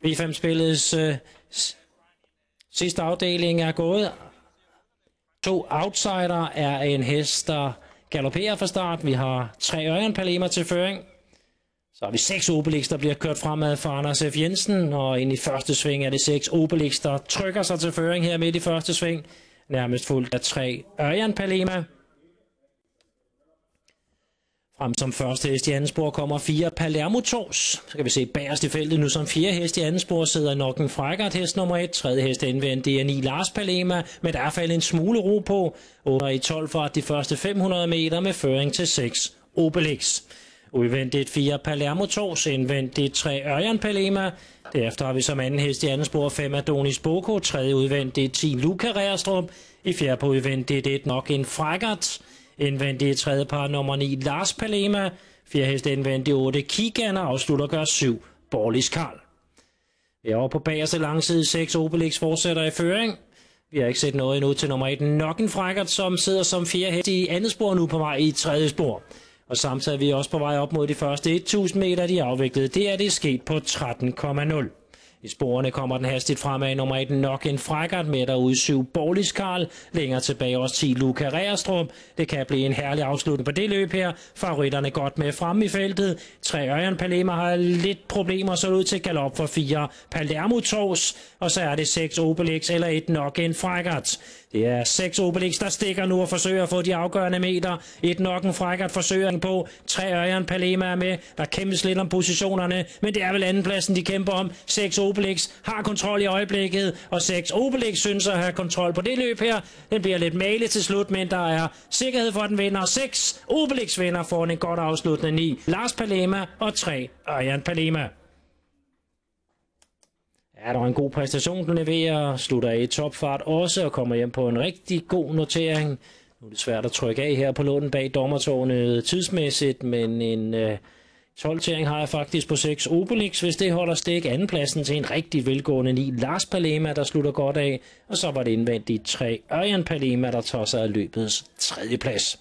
V5-spillets sidste afdeling er gået. 2 outsider er en hest, der galopperer fra start. Vi har 3 Ørjan Palema til føring. Så har vi 6 Obelix, der bliver kørt fremad for Anders F. Jensen. Og ind i første sving er det 6 Obelix, der trykker sig til føring her midt i første sving. Nærmest fuldt af 3 Ørjan Palema. Frem som første hest i anden spor kommer 4 Palermo Tors. Så kan vi se bagerst i feltet nu som 4 hest i anden spor sidder nok en Frækkert hest nummer 1. Tredje hest indvendt, det er 9 Lars Palema, men der er faldet en smule ro på. Under i 12 fart de første 500 meter med føring til 6 Obelix. Udvendigt 4 Palermo Tors, indvendigt 3 Ørjan Palema. Derefter har vi som anden hest i anden spor 5 Adonis Boko, tredje udvendigt 10 Luca Reerstrup. I fjerde på udvendigt 1 nok en Frækkert. Indvendigt tredje par nummer 9 Lars Palema. 4 hest indvendigt 8 Kigan og afslutter gør 7 Borlis Karl. Vi er over på bagerste langside 6 Obelix fortsætter i føring. Vi har ikke set noget endnu til nummer 1 nok en Frækkert, som sidder som 4 hest i andet spor nu på vej i tredje spor. Og samtidig er vi også på vej op mod de første 1000 meter, de er afviklet. Det er sket på 13,0. I sporene kommer den hastigt fremad nummer 1 nok en Frækkert med derude 7 Borlis Karl. Længere tilbage også 10 Luca Reerstrup. Det kan blive en herlig afslutning på det løb her. Favoritterne godt med frem i feltet. 3 Ørjan Palema har lidt problemer, så ud til galop for 4 Palermo Tors. Og så er det 6 Obelix eller 1 nok en Frækkert. Det er 6 Obelix, der stikker nu og forsøger at få de afgørende meter. 1 nok en Frækkert forsøger på. 3 Ørjan Palema er med. Der kæmpes lidt om positionerne, men det er vel andenpladsen, de kæmper om. 6 Obelix har kontrol i øjeblikket, og 6 Obelix synes at have kontrol på det løb her. Den bliver lidt malet til slut, men der er sikkerhed for, at den vinder. 6 Obelix vinder foran en godt afsluttende 9 Lars Palema og 3 Ørjan Palema. Ja, der var en god præstation, den leverer, slutter i topfart også og kommer hjem på en rigtig god notering. Nu er det svært at trykke af her på låden bag dommertårnet tidsmæssigt, men en 12-tering har jeg faktisk på 6 Obelix, hvis det holder stik. Andenpladsen til en rigtig velgående 9 Lars Palema, der slutter godt af, og så var det indvendigt 3 Ørjan Palema, der tager sig af løbets 3. plads.